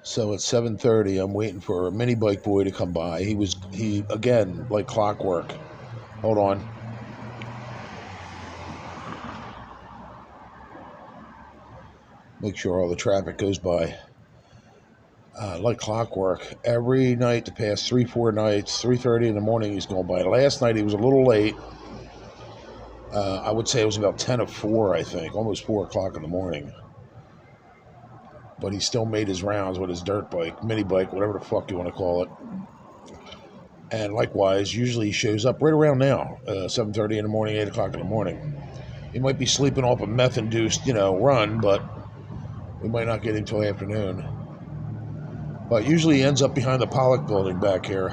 So at 7:30, I'm waiting for a mini bike boy to come by. He again, like clockwork. Hold on. Make sure all the traffic goes by. Like clockwork. Every night the past 4 nights, 3:30 in the morning, he's going by. Last night he was a little late. I would say it was about 10 of 4, I think, almost 4 o'clock in the morning. But he still made his rounds with his dirt bike, mini bike, whatever the fuck you want to call it. And likewise, usually he shows up right around now, 7:30 in the morning, 8 o'clock in the morning. He might be sleeping off a meth-induced, run, but we might not get him till afternoon. But usually he ends up behind the Pollock building back here,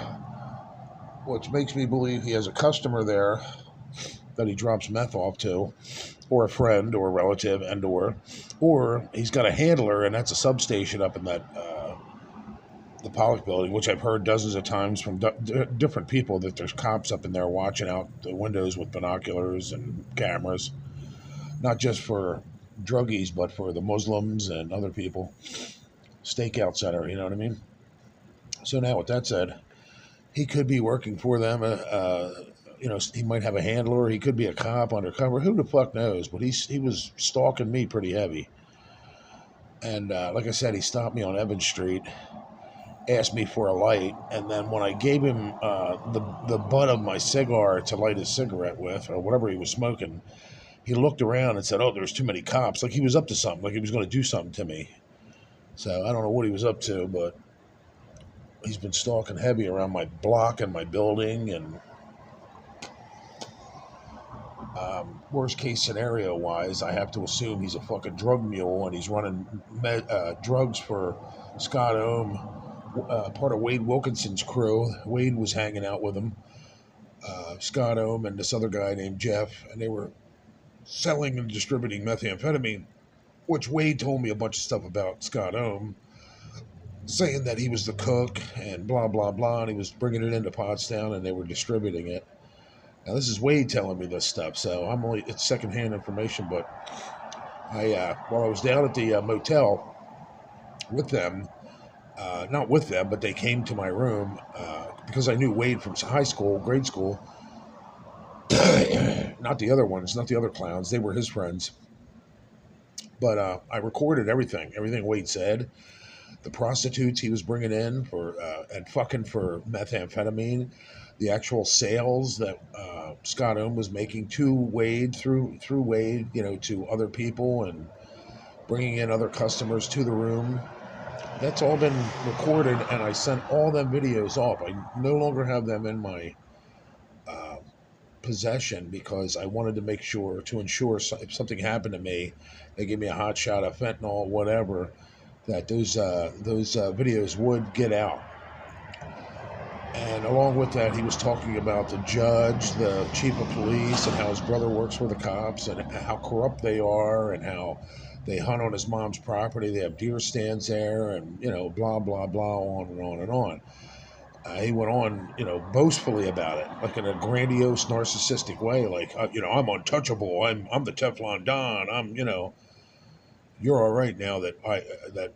which makes me believe he has a customer there that he drops meth off to, or a friend or a relative, or he's got a handler, and that's a substation up in that the Pollock building, which I've heard dozens of times from different people that there's cops up in there watching out the windows with binoculars and cameras, not just for druggies, but for the Muslims and other people. Stakeout center, you know what I mean? So now, with that said, he could be working for them. He might have a handler. He could be a cop undercover. Who the fuck knows? But he was stalking me pretty heavy. And like I said, he stopped me on Evans Street, asked me for a light, and then when I gave him the butt of my cigar to light his cigarette with, or whatever he was smoking, he looked around and said, "Oh, there's too many cops." Like he was up to something. Like he was going to do something to me. So I don't know what he was up to, but he's been stalking heavy around my block and my building. And worst case scenario wise, I have to assume he's a fucking drug mule and he's running drugs for Scott Ohm, part of Wade Wilkinson's crew. Wade was hanging out with him, Scott Ohm and this other guy named Jeff, and they were selling and distributing methamphetamine, which Wade told me a bunch of stuff about Scott Ohm, saying that he was the cook and blah, blah, blah, and he was bringing it into Pottstown and they were distributing it. Now, this is Wade telling me this stuff, so it's secondhand information, but while I was down at the motel with them, not with them, but they came to my room, because I knew Wade from high school, grade school, not the other ones, not the other clowns, they were his friends. But I recorded everything Wade said, the prostitutes he was bringing in for and fucking for methamphetamine, the actual sales that Scott Ohm was making to Wade through Wade, to other people, and bringing in other customers to the room. That's all been recorded, and I sent all them videos off. I no longer have them in my possession because I wanted to make sure to ensure if something happened to me, they give me a hot shot of fentanyl, whatever, that those videos would get out. And along with that, he was talking about the judge, the chief of police, and how his brother works for the cops, and how corrupt they are, and how they hunt on his mom's property. They have deer stands there, and blah blah blah, on and on and on. He went on, boastfully about it, like in a grandiose, narcissistic way, like I'm untouchable. I'm the Teflon Don. You're all right now that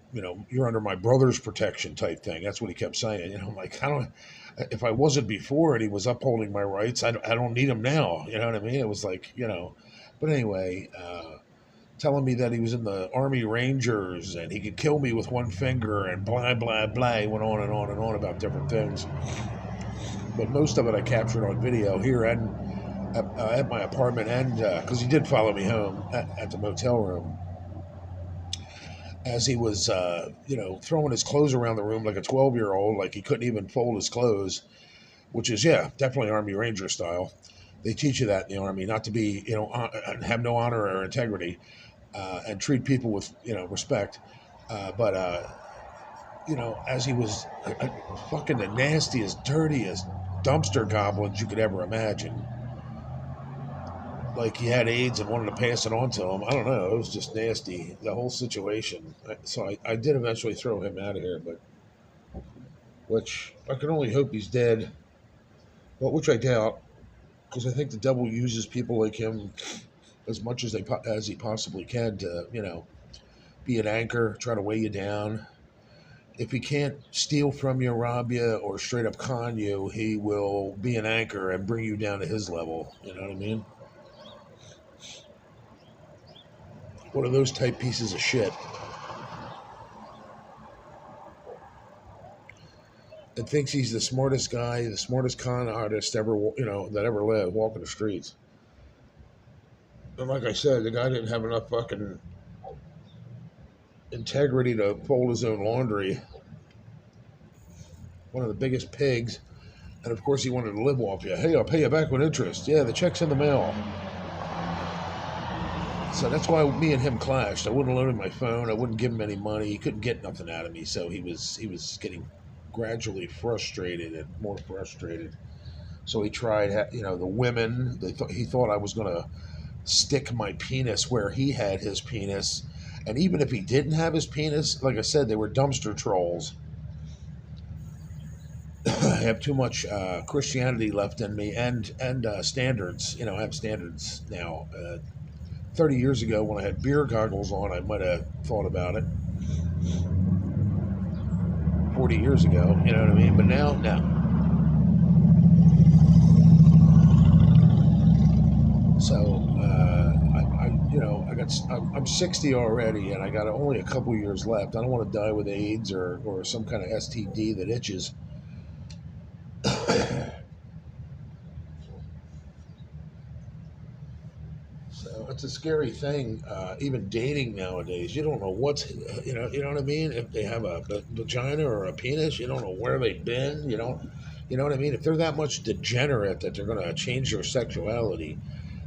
you're under my brother's protection type thing. That's what he kept saying. I'm like, if I wasn't before and he was upholding my rights, I don't need him now. You know what I mean? It was like, but anyway, telling me that he was in the Army Rangers and he could kill me with one finger and blah, blah, blah. He went on and on and on about different things. But most of it I captured on video here and at my apartment, and because he did follow me home at the motel room, as he was, throwing his clothes around the room like a 12-year-old, like he couldn't even fold his clothes, which is, definitely Army Ranger style. They teach you that in the Army, not to be, have no honor or integrity, and treat people with, respect. But as he was fucking the nastiest, dirtiest dumpster goblins you could ever imagine. Like he had AIDS and wanted to pass it on to him. I don't know. It was just nasty, the whole situation. So I did eventually throw him out of here, but which I can only hope he's dead, but which I doubt, because I think the devil uses people like him as much as he possibly can to, be an anchor, try to weigh you down, if he can't steal from you, rob you, or straight up con you, he will be an anchor and bring you down to his level. You know what I mean? One of those type pieces of shit. And thinks he's the smartest guy, the smartest con artist ever, that ever lived, walking the streets. And like I said, the guy didn't have enough fucking integrity to fold his own laundry. One of the biggest pigs. And of course, he wanted to live off you. Hey, I'll pay you back with interest. Yeah, the check's in the mail. So that's why me and him clashed. I wouldn't loan him my phone. I wouldn't give him any money. He couldn't get nothing out of me. So he was getting gradually frustrated and more frustrated. So he tried, the women. He thought I was going to stick my penis where he had his penis. And even if he didn't have his penis, like I said, they were dumpster trolls. I have too much Christianity left in me and standards. I have standards now. 30 years ago, when I had beer goggles on, I might have thought about it. 40 years ago, you know what I mean? But now, no. So, I'm 60 already, and I got only a couple years left. I don't want to die with AIDS or some kind of STD that itches. So it's a scary thing. Even dating nowadays, you don't know what's, you know what I mean. If they have a vagina or a penis, you don't know where they've been. You know what I mean. If they're that much degenerate that they're going to change their sexuality,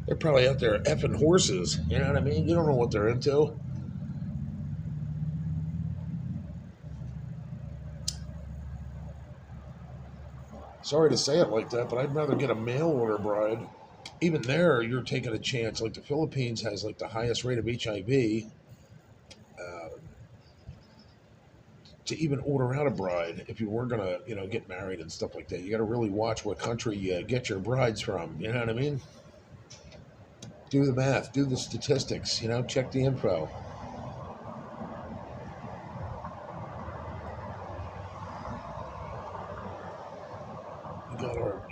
they're probably out there effing horses. You know what I mean? You don't know what they're into. Sorry to say it like that, but I'd rather get a mail order bride. Even there, you're taking a chance. Like the Philippines has like the highest rate of HIV. Uh, to even order out a bride, if you were gonna, get married and stuff like that, you got to really watch what country you get your brides from. You know what I mean? Do the math, do the statistics. Check the info.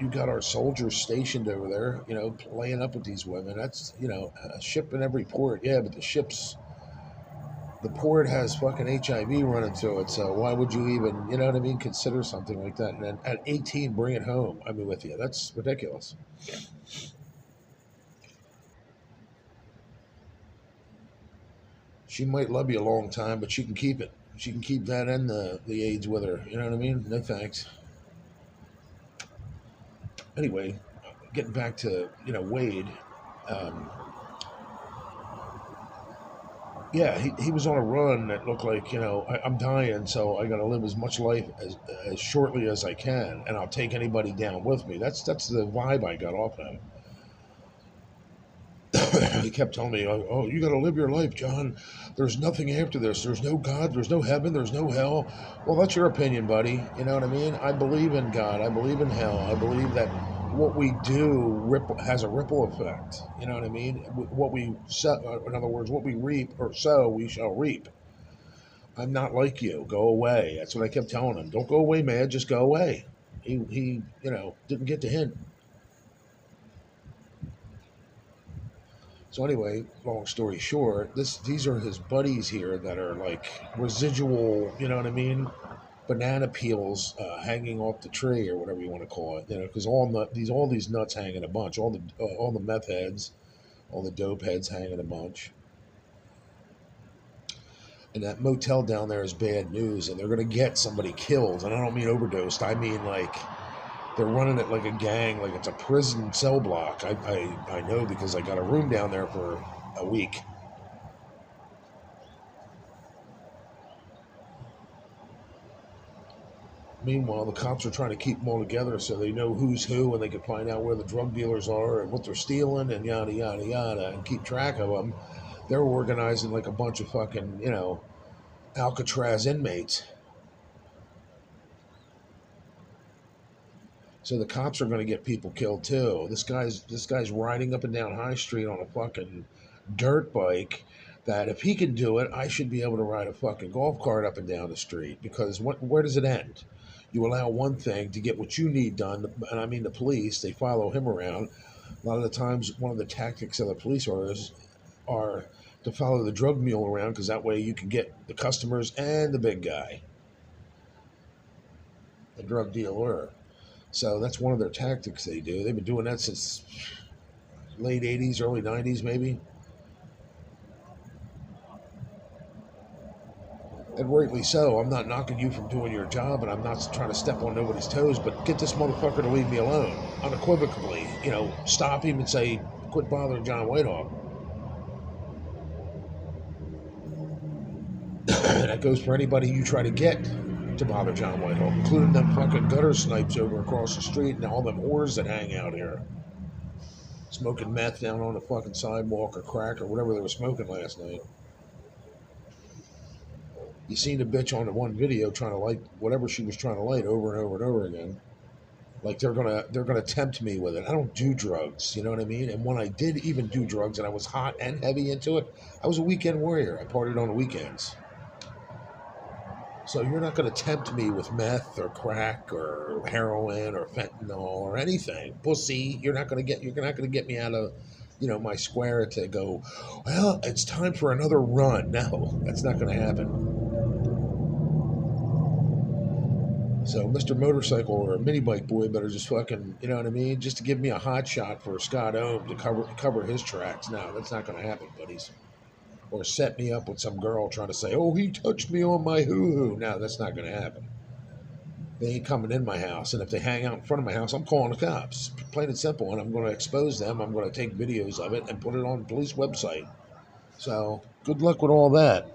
You got our soldiers stationed over there, laying up with these women. That's, a ship in every port. Yeah, but the port has fucking HIV running through it. So why would you even, you know what I mean, consider something like that? And then at 18, bring it home. I mean, with you. That's ridiculous. She might love you a long time, but she can keep it. She can keep that and the AIDS with her. You know what I mean? No thanks. Anyway, getting back to, Wade. Um, yeah, he was on a run that looked like, I'm dying, so I got to live as much life as shortly as I can, and I'll take anybody down with me. That's the vibe I got off him. He kept telling me, oh, you got to live your life, John. There's nothing after this. There's no God. There's no heaven. There's no hell. Well, that's your opinion, buddy. You know what I mean? I believe in God. I believe in hell. I believe that what we do has a ripple effect. You know what I mean? What we sow, in other words, what we reap or sow, we shall reap. I'm not like you. Go away. That's what I kept telling him. Don't go away, man. Just go away. He didn't get the hint. So anyway, long story short, these are his buddies here that are like residual, you know what I mean, banana peels hanging off the tree or whatever you want to call it, because all these nuts hang in a bunch, all the meth heads, all the dope heads hang in a bunch. And that motel down there is bad news, and they're gonna get somebody killed, and I don't mean overdosed. I mean like they're running it like a gang, like it's a prison cell block. I know because I got a room down there for a week. Meanwhile, the cops are trying to keep them all together so they know who's who and they can find out where the drug dealers are and what they're stealing and yada, yada, yada, and keep track of them. They're organizing like a bunch of fucking, Alcatraz inmates. So the cops are going to get people killed too. This guy's riding up and down High Street on a fucking dirt bike, that if he can do it, I should be able to ride a fucking golf cart up and down the street. Because where does it end? You allow one thing to get what you need done, and I mean the police, they follow him around. A lot of the times, one of the tactics of the police are to follow the drug mule around, because that way you can get the customers and the big guy, the drug dealer. So that's one of their tactics they do. They've been doing that since late 80s, early 90s, maybe. And rightly so. I'm not knocking you from doing your job, and I'm not trying to step on nobody's toes, but get this motherfucker to leave me alone, unequivocally. Stop him and say, quit bothering John Whitehawk. That goes for anybody you try to get to bother John Whitehawk, including them fucking gutter snipes over across the street and all them whores that hang out here. Smoking meth down on the fucking sidewalk or crack or whatever they were smoking last night. You seen the bitch on the one video trying to light whatever she was trying to light over and over and over again. Like they're gonna tempt me with it. I don't do drugs, you know what I mean? And when I did even do drugs and I was hot and heavy into it, I was a weekend warrior. I partied on the weekends. So you're not gonna tempt me with meth or crack or heroin or fentanyl or anything. Pussy, you're not gonna get me out of my square to go, well, it's time for another run. No, that's not gonna happen. So Mr. Motorcycle or Mini Bike Boy better just fucking, you know what I mean? Just to give me a hot shot for Scott Ohm to cover his tracks. No, that's not going to happen, buddies. Or set me up with some girl trying to say, oh, he touched me on my hoo-hoo. No, that's not going to happen. They ain't coming in my house. And if they hang out in front of my house, I'm calling the cops. Plain and simple. And I'm going to expose them. I'm going to take videos of it and put it on the police website. So good luck with all that.